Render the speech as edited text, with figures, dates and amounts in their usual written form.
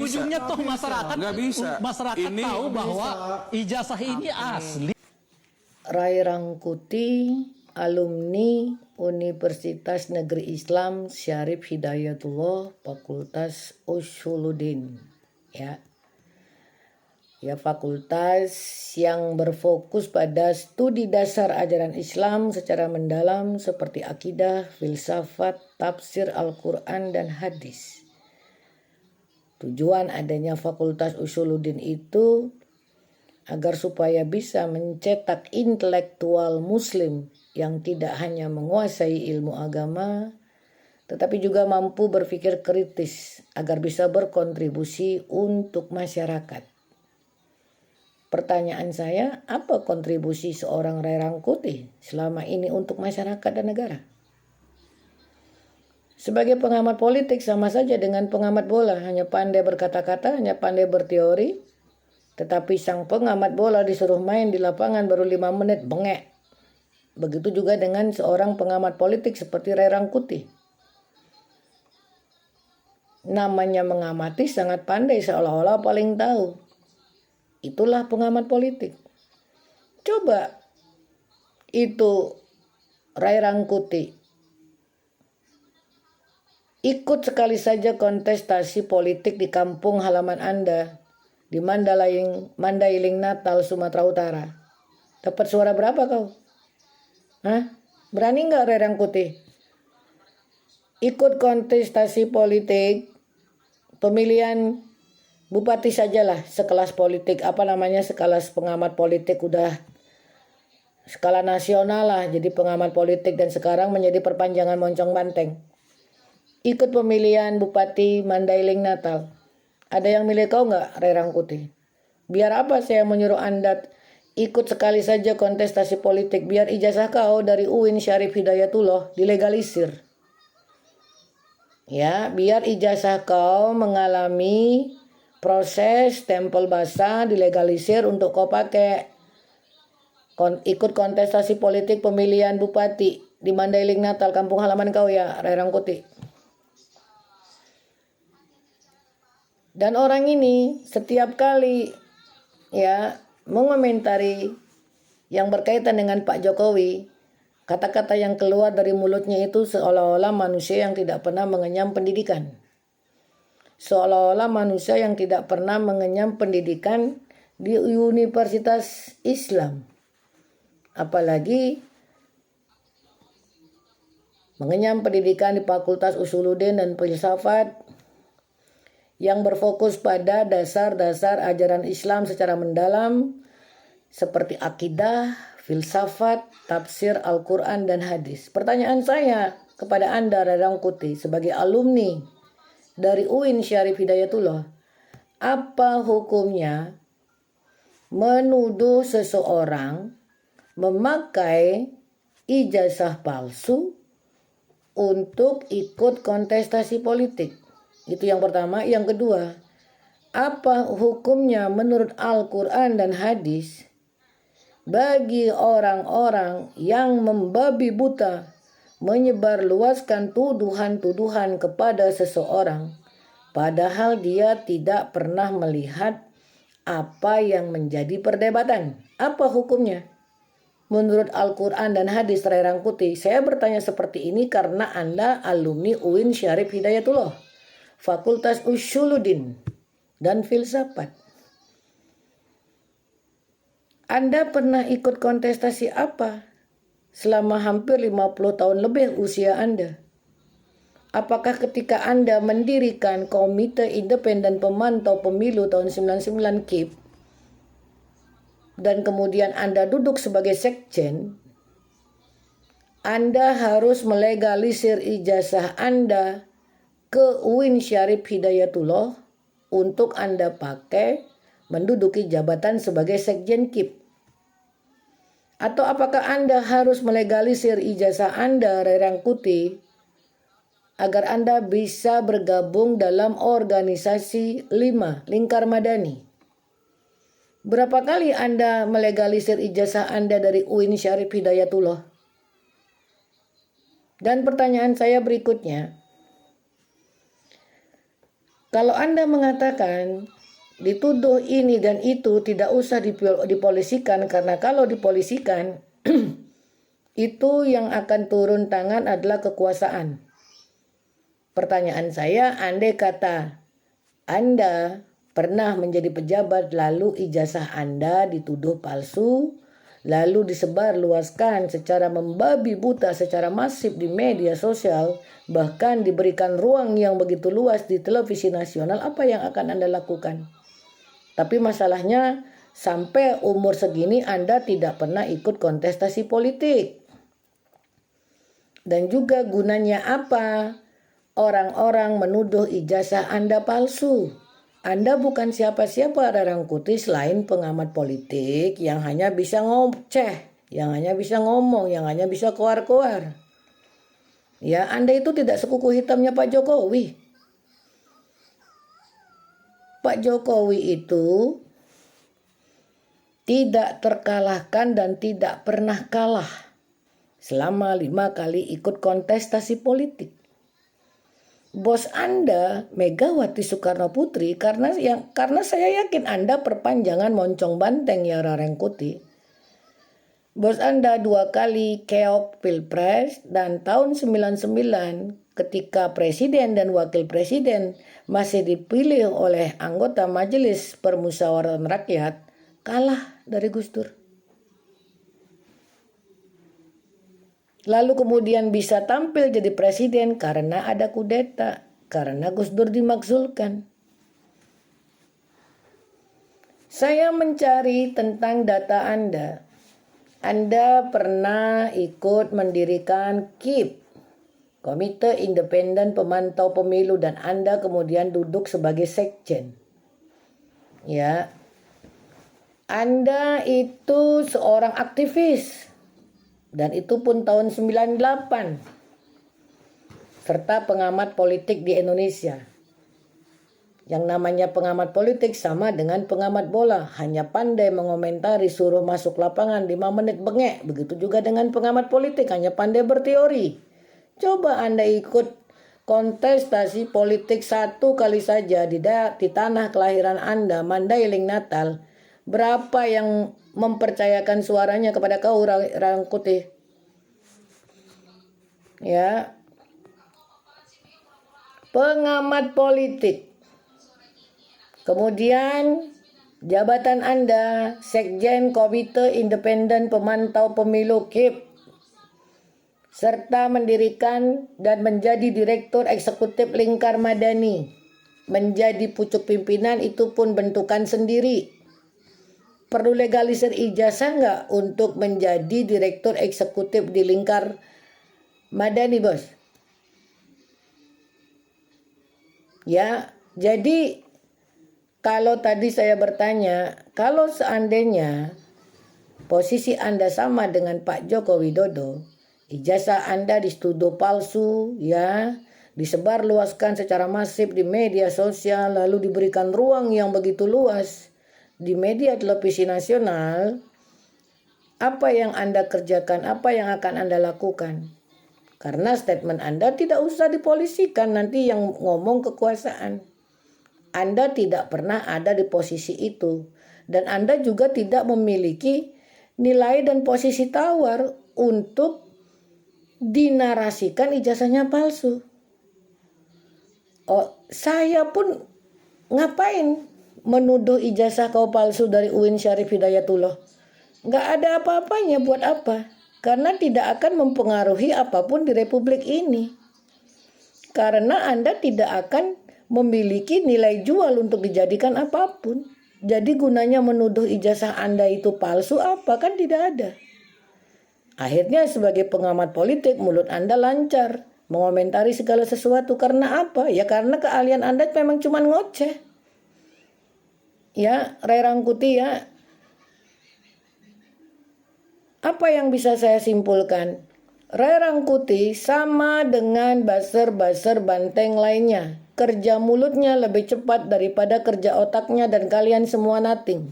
ujung-ujungnya toh masyarakat Ini tahu bahwa ijazah ini asli. Ray Rangkuti, alumni Universitas Negeri Islam Syarif Hidayatullah, Fakultas Usuluddin. Ya, fakultas yang berfokus pada studi dasar ajaran Islam secara mendalam seperti akidah, filsafat, tafsir Al-Quran, dan hadis. Tujuan adanya Fakultas Usuluddin itu agar supaya bisa mencetak intelektual muslim yang tidak hanya menguasai ilmu agama, tetapi juga mampu berpikir kritis agar bisa berkontribusi untuk masyarakat. Pertanyaan saya, apa kontribusi seorang Ray Rangkuti selama ini untuk masyarakat dan negara? Sebagai pengamat politik sama saja dengan pengamat bola, hanya pandai berkata-kata, hanya pandai berteori, tetapi sang pengamat bola disuruh main di lapangan baru 5 menit bengek. Begitu juga dengan seorang pengamat politik seperti Ray Rangkuti. Namanya mengamati sangat pandai seolah-olah paling tahu. Itulah pengamat politik. Coba itu Ray Rangkuti ikut sekali saja kontestasi politik di kampung halaman Anda di Mandailing, Natal, Sumatera Utara. Dapat suara berapa kau? Berani nggak Ray Rangkuti ikut kontestasi politik pemilihan bupati sajalah, sekelas politik sekelas pengamat politik, udah skala nasional lah jadi pengamat politik dan sekarang menjadi perpanjangan moncong banteng. Ikut pemilihan bupati Mandailing, Natal. Ada yang milih kau nggak, Ray Rangkuti? Biar apa saya menyuruh Anda ikut sekali saja kontestasi politik, biar ijazah kau dari UIN Syarif Hidayatullah dilegalisir. Ya, biar ijazah kau mengalami proses stempel basah dilegalisir untuk kau pakai ikut kontestasi politik pemilihan bupati di Mandailing, Natal, kampung halaman kau ya, Ray Rangkuti. Dan orang ini setiap kali mengomentari yang berkaitan dengan Pak Jokowi, kata-kata yang keluar dari mulutnya itu seolah-olah manusia yang tidak pernah mengenyam pendidikan. Seolah-olah manusia yang tidak pernah mengenyam pendidikan di Universitas Islam. Apalagi mengenyam pendidikan di Fakultas Usuluddin dan Filsafat yang berfokus pada dasar-dasar ajaran Islam secara mendalam seperti akidah, filsafat, tafsir Al-Quran, dan hadis. Pertanyaan saya kepada Anda, Ray Rangkuti, sebagai alumni dari UIN Syarif Hidayatullah, apa hukumnya menuduh seseorang memakai ijazah palsu untuk ikut kontestasi politik? Itu yang pertama. Yang kedua, apa hukumnya menurut Al-Quran dan hadis bagi orang-orang yang membabi buta menyebarluaskan tuduhan-tuduhan kepada seseorang padahal dia tidak pernah melihat apa yang menjadi perdebatan? Apa hukumnya menurut Al-Quran dan hadis, Ray Rangkuti? Saya bertanya seperti ini karena Anda alumni UIN Syarif Hidayatullah, Fakultas Usuluddin dan Filsafat. Anda pernah ikut kontestasi apa selama hampir 50 tahun lebih usia Anda? Apakah ketika Anda mendirikan Komite Independen Pemantau Pemilu tahun 99 KIP dan kemudian Anda duduk sebagai sekjen, Anda harus melegalisir ijazah Anda ke UIN Syarif Hidayatullah untuk Anda pakai menduduki jabatan sebagai sekjen KIP? Atau apakah Anda harus melegalisir ijazah Anda, Ray Rangkuti, agar Anda bisa bergabung dalam organisasi 5 Lingkar Madani? Berapa kali Anda melegalisir ijazah Anda dari UIN Syarif Hidayatullah? Dan pertanyaan saya berikutnya, Kalau Anda mengatakan dituduh ini dan itu tidak usah dipolisikan, karena kalau dipolisikan itu yang akan turun tangan adalah kekuasaan. Pertanyaan saya, andai kata Anda pernah menjadi pejabat lalu ijazah Anda dituduh palsu, lalu disebarluaskan secara membabi buta, secara masif di media sosial, bahkan diberikan ruang yang begitu luas di televisi nasional, apa yang akan Anda lakukan? Tapi masalahnya sampai umur segini Anda tidak pernah ikut kontestasi politik. Dan juga gunanya apa? Orang-orang menuduh ijazah Anda palsu. Anda bukan siapa-siapa, Rarangkuti, selain pengamat politik yang hanya bisa ngoceh, yang hanya bisa ngomong, yang hanya bisa keluar-keluar. Ya, Anda itu tidak sekuku hitamnya Pak Jokowi. Pak Jokowi itu tidak terkalahkan dan tidak pernah kalah selama 5 kali ikut kontestasi politik. Bos Anda, Megawati Soekarno Putri, karena saya yakin Anda perpanjangan moncong banteng ya Rarangkuti. Bos Anda 2 kali keok pilpres, dan tahun 99 ketika presiden dan wakil presiden masih dipilih oleh anggota Majelis Permusyawaratan Rakyat, kalah dari Gus Dur. Lalu kemudian bisa tampil jadi presiden karena ada kudeta, karena Gus Dur dimakzulkan. Saya mencari tentang data Anda. Anda pernah ikut mendirikan KIP, Komite Independen Pemantau Pemilu, dan Anda kemudian duduk sebagai sekjen. Ya. Anda itu seorang aktivis. Dan itu pun tahun 98. Serta pengamat politik di Indonesia. Yang namanya pengamat politik sama dengan pengamat bola. Hanya pandai mengomentari, suruh masuk lapangan 5 menit bengek. Begitu juga dengan pengamat politik, hanya pandai berteori. Coba Anda ikut kontestasi politik 1 kali saja di tanah kelahiran Anda, Mandailing, Natal. Berapa yang mempercayakan suaranya kepada kau, Rarangkuti? Ya. Pengamat politik. Kemudian jabatan Anda Sekjen Komite Independen Pemantau Pemilu KIP, serta mendirikan dan menjadi Direktur Eksekutif Lingkar Madani. Menjadi pucuk pimpinan itu pun bentukan sendiri. Perlu legalisir ijazah nggak untuk menjadi Direktur Eksekutif di Lingkar Madani, Bos? Ya, jadi kalau tadi saya bertanya, kalau seandainya posisi Anda sama dengan Pak Joko Widodo, ijazah Anda dituduh palsu, ya, disebarluaskan secara masif di media sosial, lalu diberikan ruang yang begitu luas di media televisi nasional, apa yang Anda kerjakan, apa yang akan Anda lakukan? Karena statement Anda tidak usah dipolisikan, nanti yang ngomong kekuasaan. Anda tidak pernah ada di posisi itu. Dan Anda juga tidak memiliki nilai dan posisi tawar untuk dinarasikan ijazahnya palsu. Oh, saya pun ngapain menuduh ijazah kau palsu dari UIN Syarif Hidayatullah? Nggak ada apa-apanya, buat apa? Karena tidak akan mempengaruhi apapun di Republik ini. Karena Anda tidak akan memiliki nilai jual untuk dijadikan apapun. Jadi gunanya menuduh ijazah Anda itu palsu apa? Kan tidak ada. Akhirnya sebagai pengamat politik mulut Anda lancar, mengomentari segala sesuatu. Karena apa? Ya karena keahlian Anda memang cuma ngoceh. Ya, Rarangkuti, ya. Apa yang bisa saya simpulkan? Rarangkuti sama dengan buzzer-buzzer banteng lainnya. Kerja mulutnya lebih cepat daripada kerja otaknya, dan kalian semua nothing.